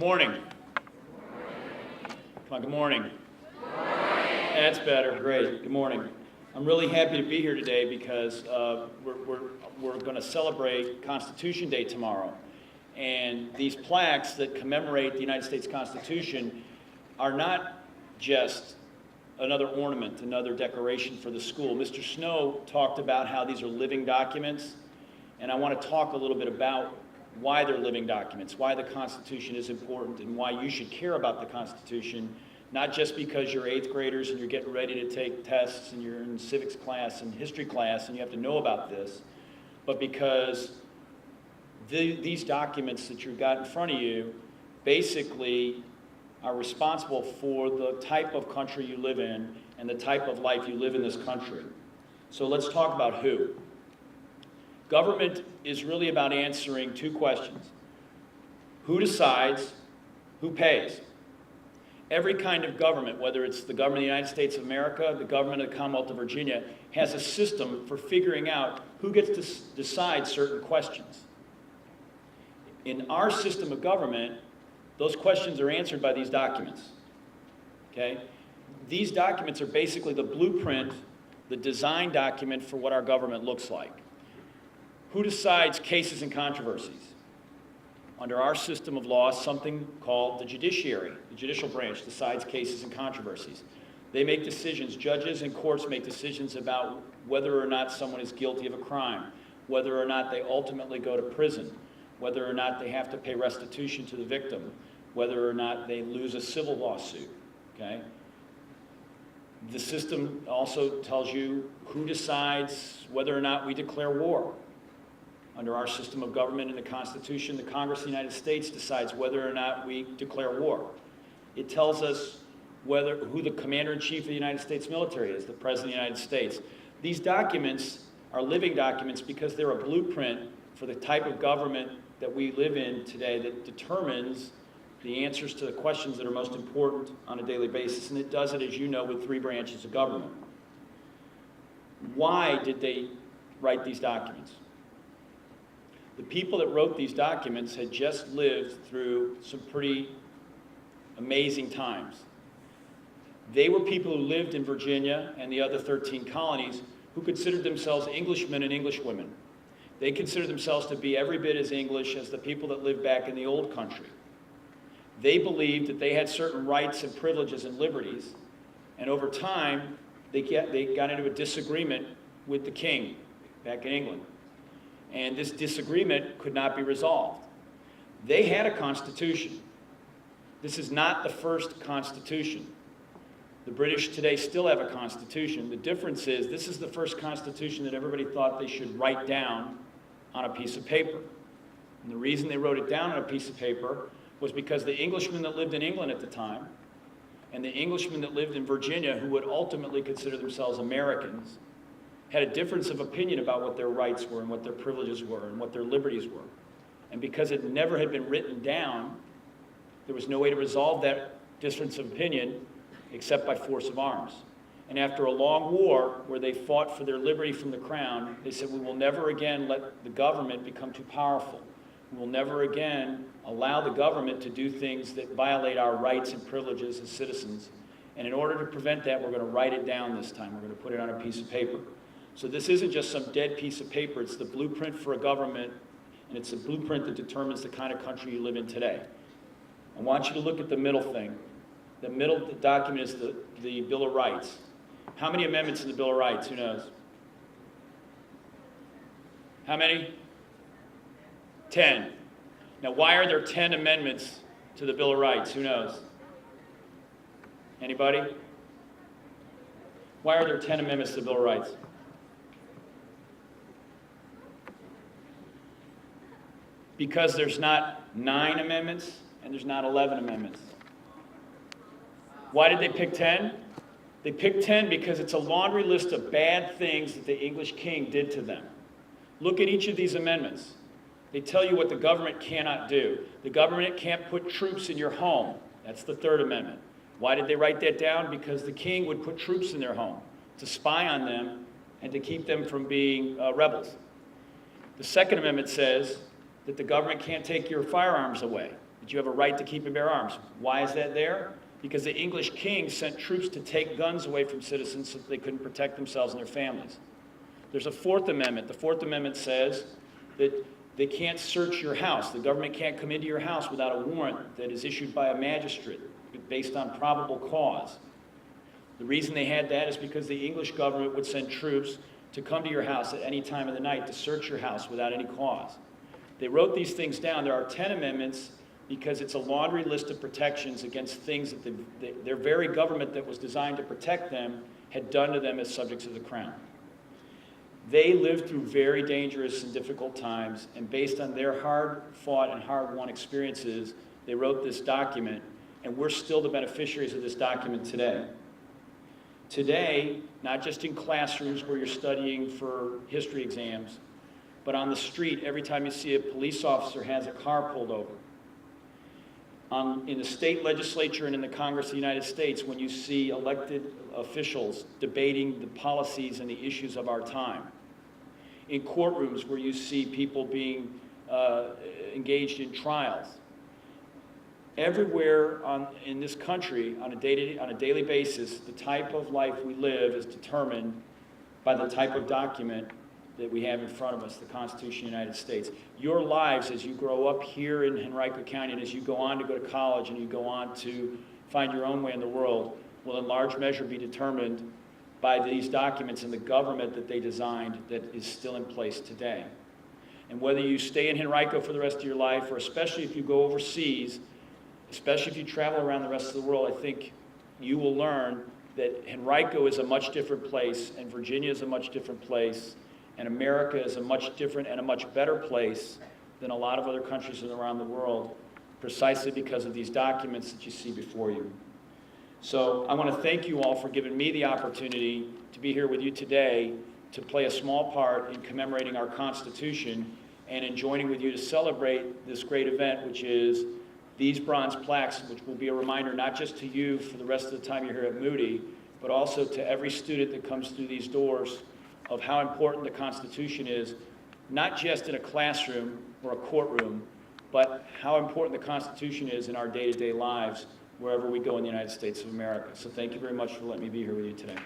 morning. Come on, good morning. That's better. Great. Good morning. I'm really happy to be here today because we're going to celebrate Constitution Day tomorrow. And these plaques that commemorate the United States Constitution are not just another ornament, another decoration for the school. Mr. Snow talked about how these are living documents, and I want to talk a little bit about why they're living documents, why the Constitution is important, and why you should care about the Constitution, not just because you're 8th graders and you're getting ready to take tests and you're in civics class and history class and you have to know about this, but because these documents that you've got in front of you basically are responsible for the type of country you live in and the type of life you live in this country. So let's talk about who. Government is really about answering two questions. Who decides? Who pays? Every kind of government, whether it's the government of the United States of America, the government of the Commonwealth of Virginia, has a system for figuring out who gets to decide certain questions. In our system of government, those questions are answered by these documents. Okay? These documents are basically the blueprint, the design document for what our government looks like. Who decides cases and controversies? Under our system of law, something called the judiciary. The judicial branch decides cases and controversies. They make decisions. Judges and courts make decisions about whether or not someone is guilty of a crime, whether or not they ultimately go to prison, whether or not they have to pay restitution to the victim, whether or not they lose a civil lawsuit. Okay? The system also tells you who decides whether or not we declare war. Under our system of government and the Constitution, the Congress of the United States decides whether or not we declare war. It tells us who the Commander-in-Chief of the United States military is, the President of the United States. These documents are living documents because they're a blueprint for the type of government that we live in today that determines the answers to the questions that are most important on a daily basis. And it does it, as you know, with 3 branches of government. Why did they write these documents? The people that wrote these documents had just lived through some pretty amazing times. They were people who lived in Virginia and the other 13 colonies who considered themselves Englishmen and Englishwomen. They considered themselves to be every bit as English as the people that lived back in the old country. They believed that they had certain rights and privileges and liberties, and over time, they got into a disagreement with the king back in England. And this disagreement could not be resolved. They had a constitution. This is not the first constitution. The British today still have a constitution. The difference is this is the first constitution that everybody thought they should write down on a piece of paper. And the reason they wrote it down on a piece of paper was because the Englishmen that lived in England at the time and the Englishmen that lived in Virginia, who would ultimately consider themselves Americans, had a difference of opinion about what their rights were and what their privileges were and what their liberties were. And because it never had been written down, there was no way to resolve that difference of opinion except by force of arms. And after a long war where they fought for their liberty from the crown, they said, we will never again let the government become too powerful. We will never again allow the government to do things that violate our rights and privileges as citizens. And in order to prevent that, we're going to write it down this time. We're going to put it on a piece of paper. So this isn't just some dead piece of paper. It's the blueprint for a government, and it's a blueprint that determines the kind of country you live in today. I want you to look at the middle thing. The middle document is the Bill of Rights. How many amendments in the Bill of Rights? Who knows? How many? 10. Now, why are there 10 amendments to the Bill of Rights? Who knows? Anybody? Why are there 10 amendments to the Bill of Rights? Because there's not 9 amendments and there's not 11 amendments. Why did they pick 10? They picked 10 because it's a laundry list of bad things that the English king did to them. Look at each of these amendments. They tell you what the government cannot do. The government can't put troops in your home. That's the 3rd Amendment. Why did they write that down? Because the king would put troops in their home to spy on them and to keep them from being rebels. The Second Amendment says that the government can't take your firearms away. that you have a right to keep and bear arms. Why is that there? Because the English king sent troops to take guns away from citizens so that they couldn't protect themselves and their families. There's a Fourth Amendment. The Fourth Amendment says that they can't search your house. The government can't come into your house without a warrant that is issued by a magistrate based on probable cause. The reason they had that is because the English government would send troops to come to your house at any time of the night to search your house without any cause. They wrote these things down. There are 10 amendments because it's a laundry list of protections against things that their very government that was designed to protect them had done to them as subjects of the crown. They lived through very dangerous and difficult times, and based on their hard-fought and hard-won experiences, they wrote this document, and we're still the beneficiaries of this document today. Today, not just in classrooms where you're studying for history exams, but on the street, every time you see a police officer has a car pulled over. In the state legislature and in the Congress of the United States, when you see elected officials debating the policies and the issues of our time. In courtrooms where you see people being engaged in trials. Everywhere in this country, on a daily basis, the type of life we live is determined by the type of document that we have in front of us, the Constitution of the United States. Your lives as you grow up here in Henrico County and as you go on to go to college and you go on to find your own way in the world will in large measure be determined by these documents and the government that they designed that is still in place today. And whether you stay in Henrico for the rest of your life, or especially if you go overseas, especially if you travel around the rest of the world, I think you will learn that Henrico is a much different place, and Virginia is a much different place, and America is a much different and a much better place than a lot of other countries around the world, precisely because of these documents that you see before you. So I want to thank you all for giving me the opportunity to be here with you today to play a small part in commemorating our Constitution and in joining with you to celebrate this great event, which is these bronze plaques, which will be a reminder not just to you for the rest of the time you're here at Moody, but also to every student that comes through these doors of how important the Constitution is, not just in a classroom or a courtroom, but how important the Constitution is in our day-to-day lives wherever we go in the United States of America. So thank you very much for letting me be here with you today.